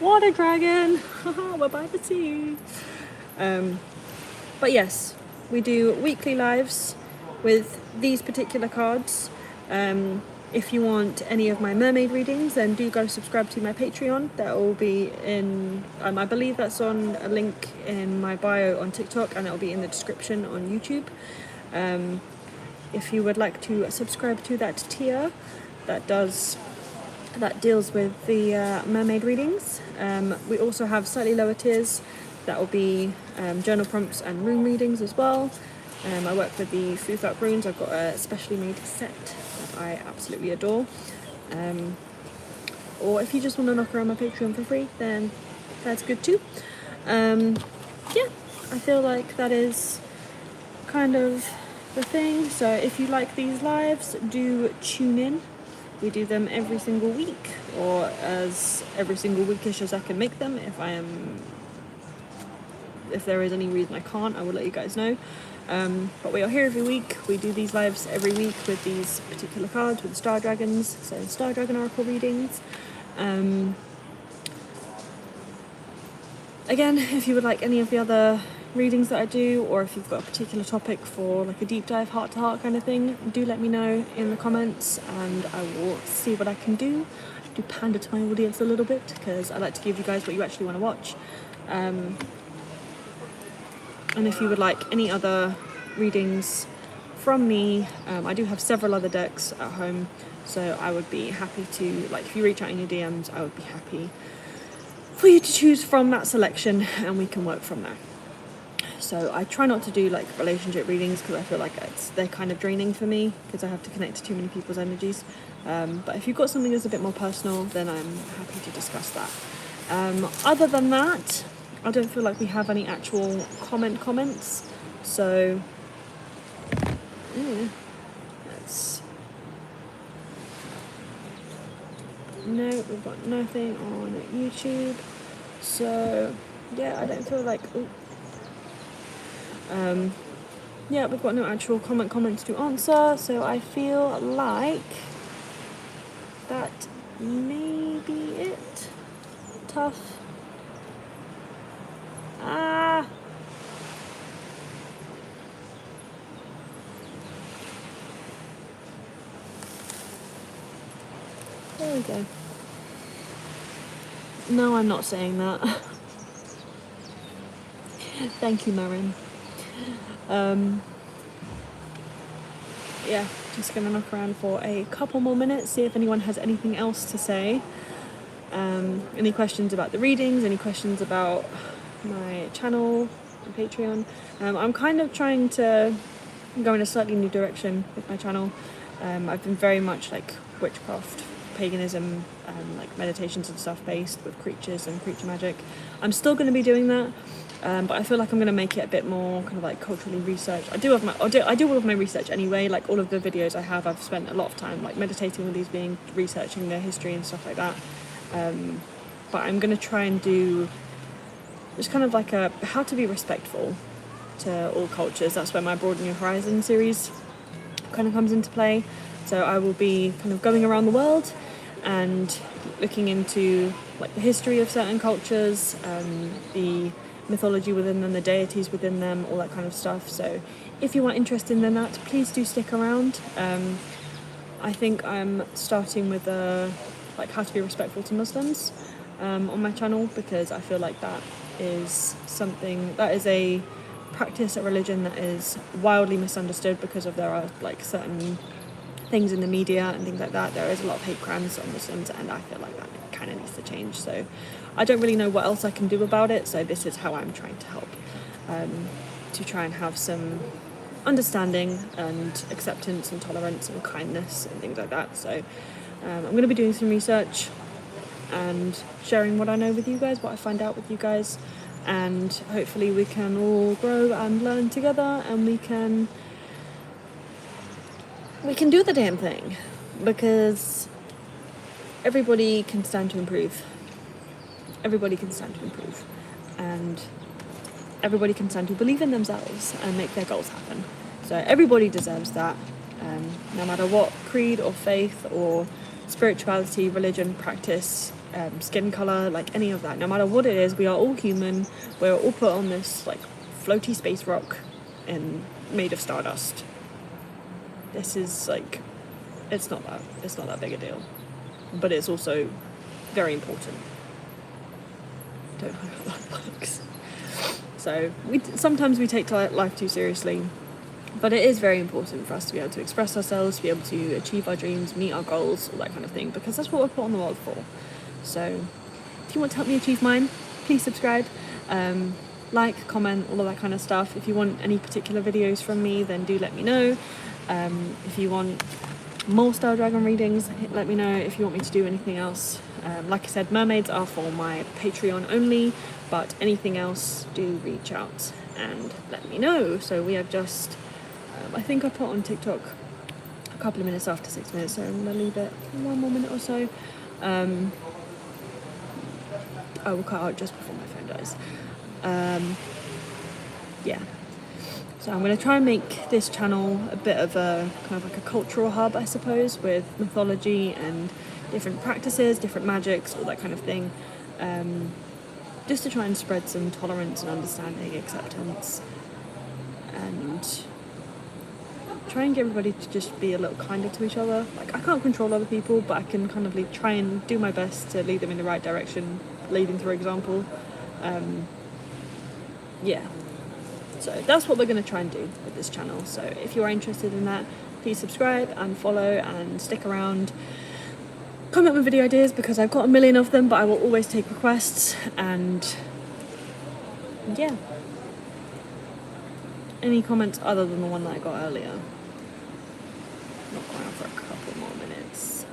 Water dragon. We're by the sea. But yes, we do weekly lives with these particular cards. If you want any of my mermaid readings, then do go subscribe to my Patreon. That will be in, I believe that's on a link in my bio on TikTok, and it will be in the description on YouTube. If you would like to subscribe to that tier that deals with the mermaid readings. We also have slightly lower tiers that will be journal prompts and room readings as well. I work with the Fluthart runes. I've got a specially made set that I absolutely adore. Or if you just want to knock around my Patreon for free, then that's good too. Yeah, I feel like that is kind of the thing. So if you like these lives, do tune in. We do them every single week, or as every single weekish as I can make them. If there is any reason I can't, I will let you guys know. But we are here every week. We do these lives every week with these particular cards, with the Star Dragons, so Star Dragon Oracle readings. Again, if you would like any of the other readings that I do, or if you've got a particular topic for like a deep dive heart to heart kind of thing, do let me know in the comments and I will see what I can do. Do pander to my audience a little bit because I like to give you guys what you actually want to watch. And if you would like any other readings from me, I do have several other decks at home, so I would be happy to, like, if you reach out in your DMs, I would be happy for you to choose from that selection and we can work from there. So I try not to do like relationship readings because I feel like they're kind of draining for me because I have to connect to too many people's energies. But if you've got something that's a bit more personal, then I'm happy to discuss that. Other than that, I don't feel like we have any actual comments. So no, we've got nothing on YouTube. So yeah, I don't feel like yeah, we've got no actual comments to answer, so I feel like that may be it. Tough. There we go. No, I'm not saying that. Thank you, Marin. Yeah, just gonna knock around for a couple more minutes, see if anyone has anything else to say. Any questions about the readings, any questions about my channel and Patreon. I'm kind of trying to go in a slightly new direction with my channel. I've been very much like witchcraft, paganism, like meditations and stuff based with creatures and creature magic. I'm still going to be doing that, but I feel like I'm going to make it a bit more kind of like culturally researched. I do all of my research anyway. Like all of the videos I have, I've spent a lot of time like meditating with these beings, researching their history and stuff like that. But I'm going to try and do just kind of like a how to be respectful to all cultures. That's where my Broaden Your Horizon series kind of comes into play. So I will be kind of going around the world and looking into like the history of certain cultures, the mythology within them, the deities within them, all that kind of stuff. So if you are interested in that, please do stick around. I think I'm starting with like how to be respectful to Muslims on my channel, because I feel like that is a practice, a religion that is wildly misunderstood because of there are like certain things in the media and things like that. There is a lot of hate crimes on Muslims, and I feel like that kind of needs to change. So I don't really know what else I can do about it, so this is how I'm trying to help, to try and have some understanding and acceptance and tolerance and kindness and things like that. So I'm going to be doing some research and sharing what I know with you guys, what I find out with you guys, and hopefully we can all grow and learn together, and we can do the damn thing, because everybody can stand to improve. Everybody can stand to improve, and everybody can stand to believe in themselves and make their goals happen. So everybody deserves that, no matter what creed or faith or spirituality, religion, practice, skin colour, like any of that. No matter what it is, we are all human. We're all put on this like floaty space rock and made of stardust. This is like, it's not that big a deal, but it's also very important. Don't know how that works. So sometimes we take life too seriously, but it is very important for us to be able to express ourselves, to be able to achieve our dreams, meet our goals, all that kind of thing, because that's what we're put on the world for. So if you want to help me achieve mine, please subscribe. like, comment, all of that kind of stuff. If you want any particular videos from me, then do let me know. If you want more Star Dragon readings, let me know. If you want me to do anything else, like I said, mermaids are for my Patreon only, but anything else, do reach out and let me know. So we have just, I think I put on TikTok a couple of minutes after 6 minutes, so I'm gonna leave it 1 more minute or so. I will cut out just before my phone dies. Yeah. So I'm going to try and make this channel a bit of a kind of like a cultural hub, I suppose, with mythology and different practices, different magics, all that kind of thing. Just to try and spread some tolerance and understanding, acceptance, and try and get everybody to just be a little kinder to each other. Like, I can't control other people, but I can kind of try and do my best to lead them in the right direction, leading through example. Yeah. So that's what we're going to try and do with this channel. So if you are interested in that, please subscribe and follow and stick around. Comment with video ideas, because I've got a million of them, but I will always take requests. And yeah. Any comments other than the one that I got earlier? Not going on for a couple more minutes.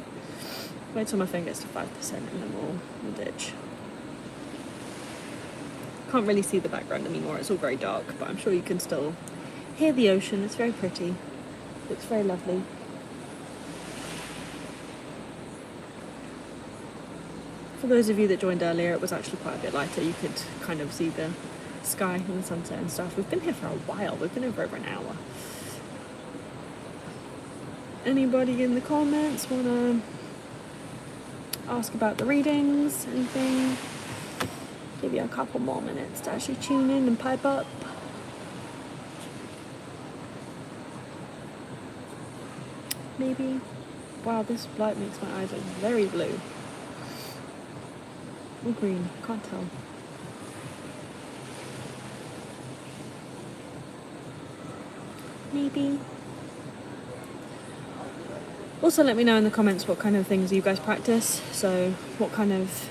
Wait till my phone gets to 5% and then we'll ditch. Can't really see the background anymore, it's all very dark, but I'm sure you can still hear the ocean. It's very pretty. Looks very lovely. For those of you that joined earlier, it was actually quite a bit lighter. You could kind of see the sky and the sunset and stuff. We've been here for a while. We've been here for over an hour. Anybody in the comments want to ask about the readings? Anything? Give you a couple more minutes to actually tune in and pipe up. Maybe. Wow, this light makes my eyes look very blue. Or green, can't tell. Maybe. Also let me know in the comments what kind of things you guys practice. So what kind of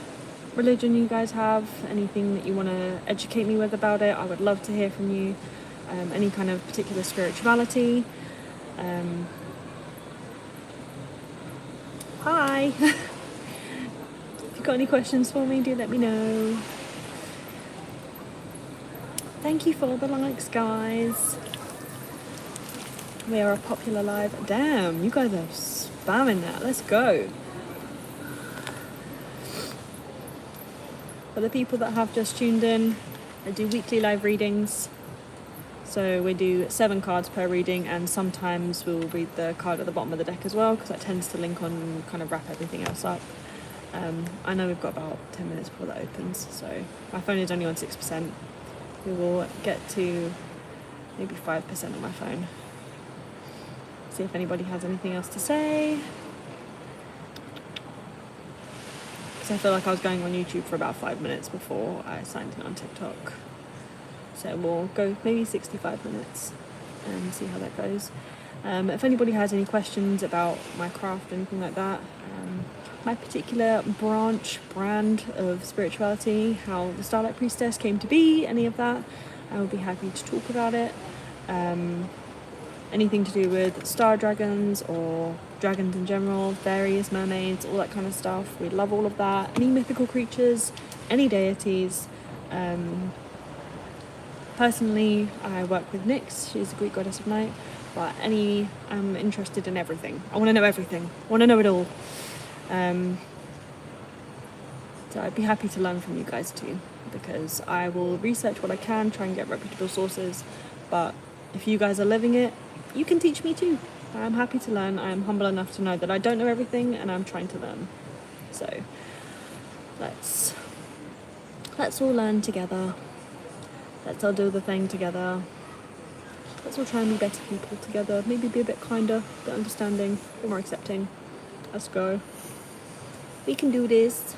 religion you guys have, anything that you want to educate me with about it. I would love to hear from you. Any kind of particular spirituality. Hi! If you've got any questions for me, do let me know. Thank you for all the likes, guys. We are a popular live. Damn, you guys are spamming that. Let's go. For the people that have just tuned in, I do weekly live readings. So we do 7 cards per reading, and sometimes we'll read the card at the bottom of the deck as well, because that tends to link on and kind of wrap everything else up. I know we've got about 10 minutes before that opens, so my phone is only on 6%. We will get to maybe 5% on my phone. See if anybody has anything else to say. Because I feel like I was going on YouTube for about 5 minutes before I signed in on TikTok. So we'll go maybe 65 minutes and see how that goes. If anybody has any questions about my craft or anything like that, my particular brand of spirituality, how the Starlight Priestess came to be, any of that, I would be happy to talk about it. Anything to do with star dragons or dragons in general, fairies, mermaids, all that kind of stuff. We love all of that. Any mythical creatures, any deities. Personally, I work with Nyx. She's a Greek goddess of night. But I'm interested in everything. I want to know everything. I want to know it all. So I'd be happy to learn from you guys too, because I will research what I can, try and get reputable sources. But if you guys are living it, you can teach me too. I'm happy to learn. I am humble enough to know that I don't know everything, and I'm trying to learn. So let's all learn together. Let's all do the thing together. Let's all try and be better people together. Maybe be a bit kinder, a bit understanding, a bit more accepting. Let's go. We can do this.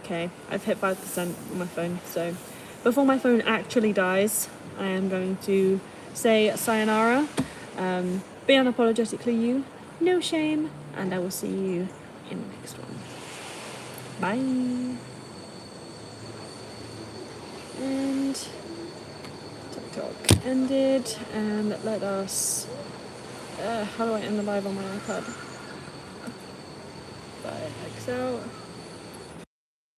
Okay, I've hit 5% on my phone, so before my phone actually dies, I am going to say sayonara. Be unapologetically you, no shame, and I will see you in the next one. Bye. TikTok ended, and let us. How do I end the live on my iPad? By Excel.